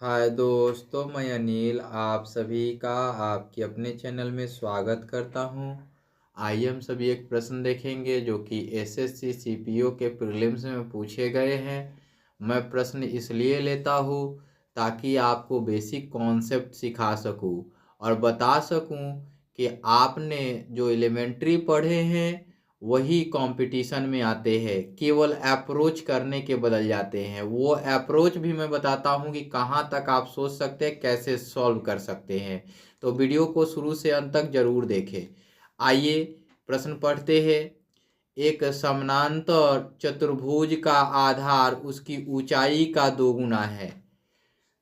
हाय दोस्तों, मैं अनिल आप सभी का आपके अपने चैनल में स्वागत करता हूं। आइए हम सभी एक प्रश्न देखेंगे जो कि एसएससी सीपीओ के प्रीलिम्स में पूछे गए हैं। मैं प्रश्न इसलिए लेता हूं ताकि आपको बेसिक कॉन्सेप्ट सिखा सकूं और बता सकूं कि आपने जो एलिमेंट्री पढ़े हैं वही कंपटीशन में आते हैं। केवल अप्रोच करने के बदल जाते हैं। वो अप्रोच भी मैं बताता हूँ कि कहाँ तक आप सोच सकते हैं, कैसे सॉल्व कर सकते हैं। तो वीडियो को शुरू से अंत तक जरूर देखें। आइए प्रश्न पढ़ते हैं। एक समानांतर चतुर्भुज का आधार उसकी ऊंचाई का दोगुना है।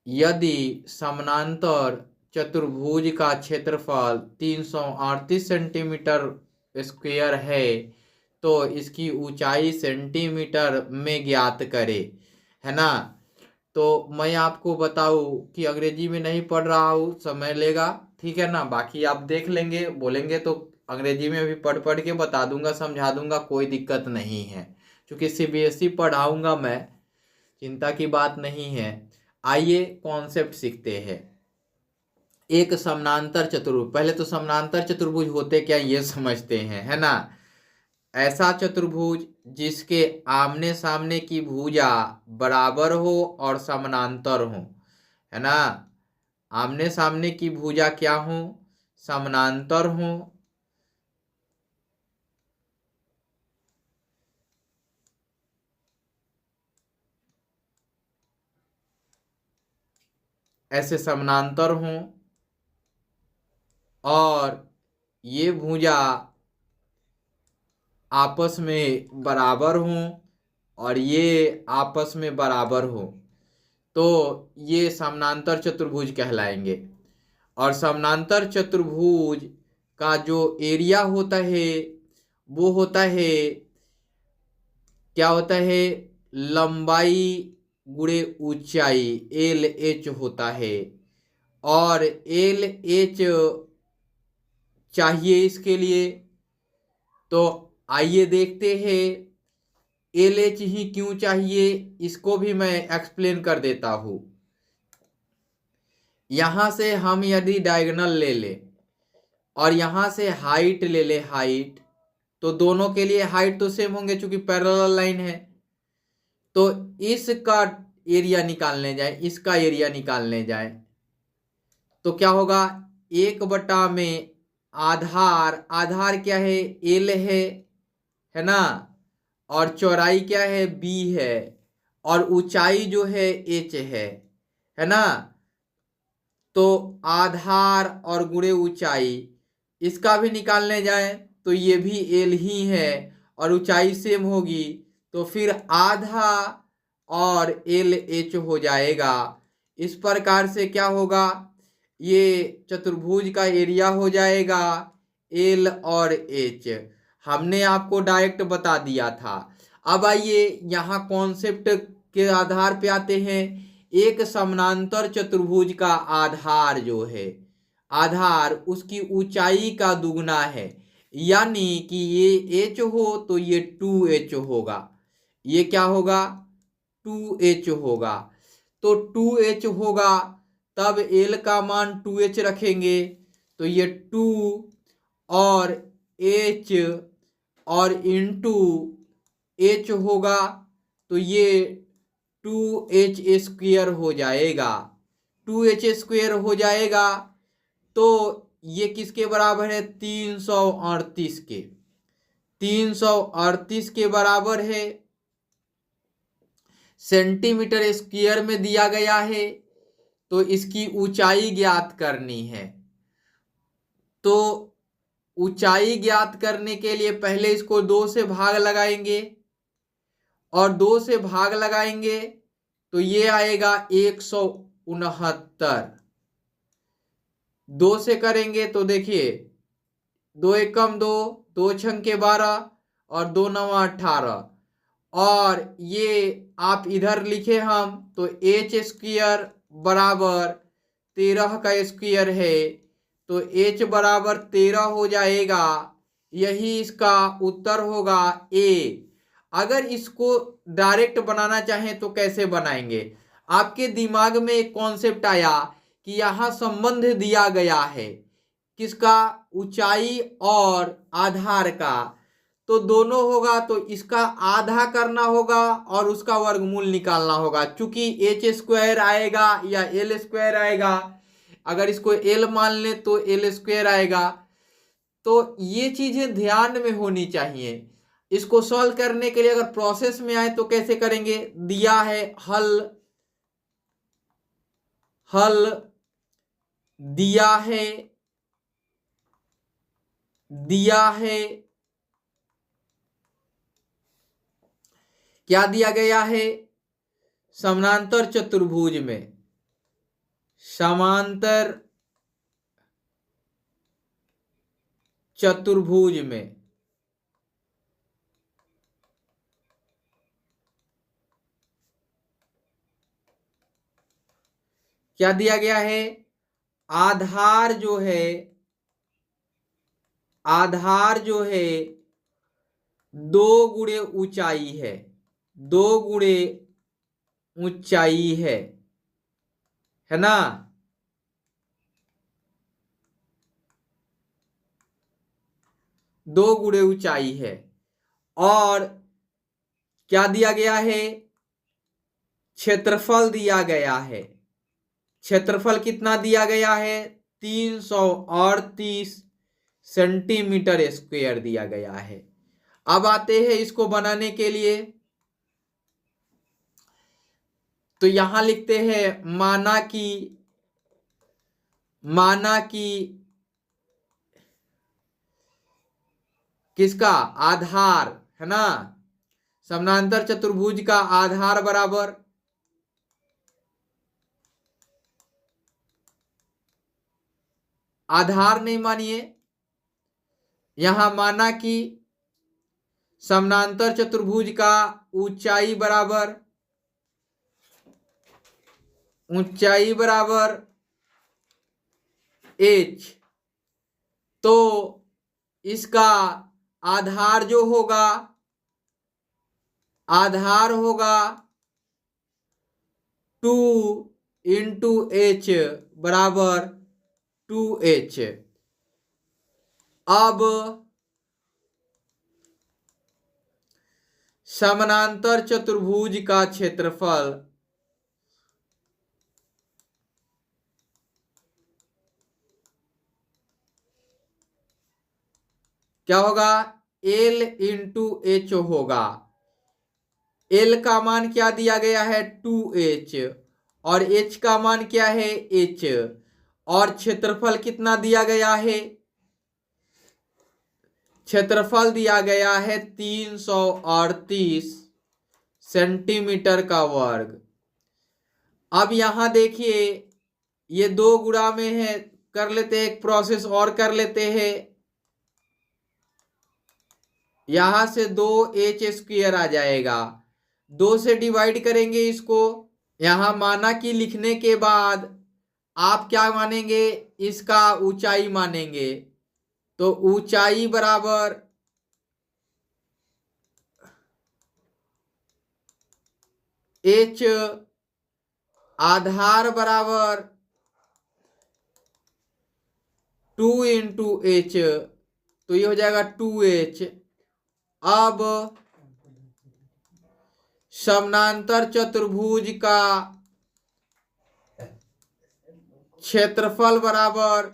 यदि समानांतर चतुर्भुज का क्षेत्रफल 338 सेंटीमीटर स्क्वायर है तो इसकी ऊंचाई सेंटीमीटर में ज्ञात करे, है ना। तो मैं आपको बताऊं कि अंग्रेजी में नहीं पढ़ रहा हूँ, समय लेगा, ठीक है ना। बाकी आप देख लेंगे, बोलेंगे तो अंग्रेजी में भी पढ़ पढ़ के बता दूंगा, समझा दूंगा, कोई दिक्कत नहीं है। क्योंकि सीबीएसई पढ़ाऊंगा मैं, चिंता की बात नहीं है। आइए कॉन्सेप्ट सीखते हैं। एक समानांतर चतुर्भुज, पहले तो समानांतर चतुर्भुज होते क्या ये समझते हैं, है ना। ऐसा चतुर्भुज जिसके आमने सामने की भुजा बराबर हो और समानांतर हो, है ना। आमने सामने की भुजा क्या हो? समानांतर हो। ऐसे समानांतर हो और ये भुजा आपस में बराबर हो और ये आपस में बराबर हो, तो ये समानांतर चतुर्भुज कहलाएंगे। और समानांतर चतुर्भुज का जो एरिया होता है वो होता है, क्या होता है, लंबाई गुणे ऊंचाई, एल एच होता है। और एल एच चाहिए इसके लिए, तो आइए देखते हैं एल एच ही क्यों चाहिए, इसको भी मैं एक्सप्लेन कर देता हूं। यहां से हम यदि डायगोनल ले ले और यहां से हाइट ले ले, हाइट, तो दोनों के लिए हाइट तो सेम होंगे चूंकि पैरेलल लाइन है। तो इसका एरिया निकालने जाए, इसका एरिया निकालने जाए तो क्या होगा, 1 बटा में आधार, आधार क्या है, एल है ना। और चौड़ाई क्या है, बी है। और ऊंचाई जो है एच है ना। तो आधार और गुणे ऊंचाई, इसका भी निकालने जाए तो ये भी एल ही है और ऊंचाई सेम होगी, तो फिर आधा और एल एच हो जाएगा। इस प्रकार से क्या होगा, ये चतुर्भुज का एरिया हो जाएगा एल और एच। हमने आपको डायरेक्ट बता दिया था। अब आइए यहाँ कॉन्सेप्ट के आधार पे आते हैं। एक समानांतर चतुर्भुज का आधार जो है, आधार उसकी ऊंचाई का दुगना है। यानी कि ये एच हो तो ये 2h होगा। ये क्या होगा, 2h होगा। तो 2h होगा, तब एल का मान 2h रखेंगे तो ये 2 और h और इंटू h होगा, तो ये 2h² हो जाएगा। 2h² हो जाएगा तो ये किसके बराबर है, 338 के। 338 के बराबर है। सेंटीमीटर स्क्वायर में दिया गया है तो इसकी ऊंचाई ज्ञात करनी है। तो ऊंचाई ज्ञात करने के लिए पहले इसको 2 से भाग लगाएंगे और 2 से भाग लगाएंगे तो ये आएगा 169। 2 से करेंगे तो देखिए, 2 एकम 2, 2 छंके 12 और 2 नवा 18। और ये आप इधर लिखे हम तो h² बराबर 13 का स्क्वायर है तो h बराबर 13 हो जाएगा। यही इसका उत्तर होगा ए। अगर इसको डायरेक्ट बनाना चाहें तो कैसे बनाएंगे, आपके दिमाग में एक कॉन्सेप्ट आया कि यहाँ संबंध दिया गया है किसका, ऊंचाई और आधार का, तो दोनों होगा तो इसका आधा करना होगा और उसका वर्गमूल निकालना होगा। चूंकि एच स्क्वायर आएगा या एल स्क्वायर आएगा, अगर इसको एल मान ले तो एल स्क्वायर आएगा। तो ये चीजें ध्यान में होनी चाहिए। इसको सॉल्व करने के लिए अगर प्रोसेस में आए तो कैसे करेंगे, दिया है हल, हल दिया है, दिया है, क्या दिया गया है, समानांतर चतुर्भुज में, समांतर चतुर्भुज में क्या दिया गया है, आधार जो है, आधार जो है 2 गुणे ऊंचाई है, 2 गुणे ऊंचाई है ना। दो गुणे ऊंचाई है। और क्या दिया गया है, क्षेत्रफल दिया गया है। क्षेत्रफल कितना दिया गया है, 338 सेंटीमीटर स्क्वायर दिया गया है। अब आते हैं इसको बनाने के लिए, तो यहां लिखते हैं माना कि किसका, आधार है ना, समानांतर चतुर्भुज का आधार बराबर, आधार नहीं मानिए, यहां माना कि समानांतर चतुर्भुज का ऊंचाई बराबर, ऊंचाई बराबर h, तो इसका आधार जो होगा, आधार होगा 2 इंटू एच बराबर 2h। अब समानांतर चतुर्भुज का क्षेत्रफल क्या होगा, L इंटू एच होगा। L का मान क्या दिया गया है, 2h, और h का मान क्या है, h, और क्षेत्रफल कितना दिया गया है, क्षेत्रफल दिया गया है 338 सेंटीमीटर का वर्ग। अब यहां देखिए ये 2 गुणा में है, कर लेते हैं, एक प्रोसेस और कर लेते हैं। यहां से 2h स्क्वायर आ जाएगा, 2 से डिवाइड करेंगे इसको। यहां माना कि लिखने के बाद आप क्या मानेंगे, इसका ऊंचाई मानेंगे, तो ऊंचाई बराबर h, आधार बराबर 2 इंटू एच, तो ये हो जाएगा 2h। अब समानांतर चतुर्भुज का क्षेत्रफल बराबर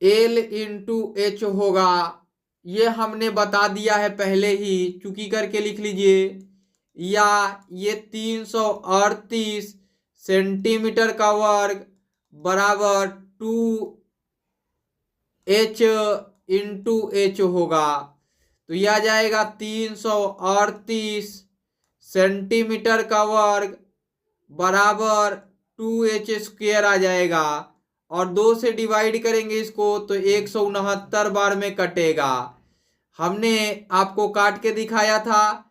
L इंटू एच होगा। ये हमने बता दिया है पहले ही, चुकी करके लिख लीजिए, या ये 338 सेंटीमीटर का वर्ग बराबर 2h इंटू एच होगा। तो यह आ जाएगा 338 सेंटीमीटर का वर्ग बराबर 2h स्क्वायर आ जाएगा, और 2 से डिवाइड करेंगे इसको तो 169 बार में कटेगा। हमने आपको काट के दिखाया था,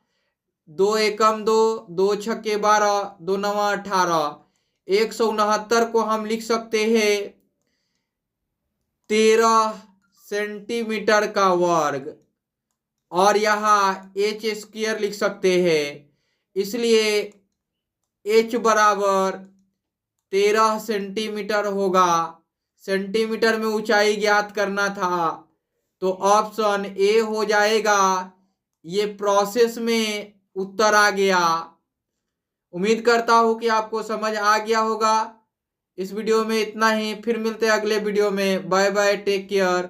2 एकम 2, 2 छक्के 12, 2 नवा 18, 169 को हम लिख सकते हैं 13 सेंटीमीटर का वर्ग, और यहाँ एच स्क्वायर लिख सकते हैं। इसलिए एच बराबर 13 सेंटीमीटर होगा। सेंटीमीटर में ऊंचाई ज्ञात करना था तो ऑप्शन ए हो जाएगा। ये प्रोसेस में उत्तर आ गया। उम्मीद करता हूं कि आपको समझ आ गया होगा। इस वीडियो में इतना ही, फिर मिलते हैं अगले वीडियो में। Bye bye, take care.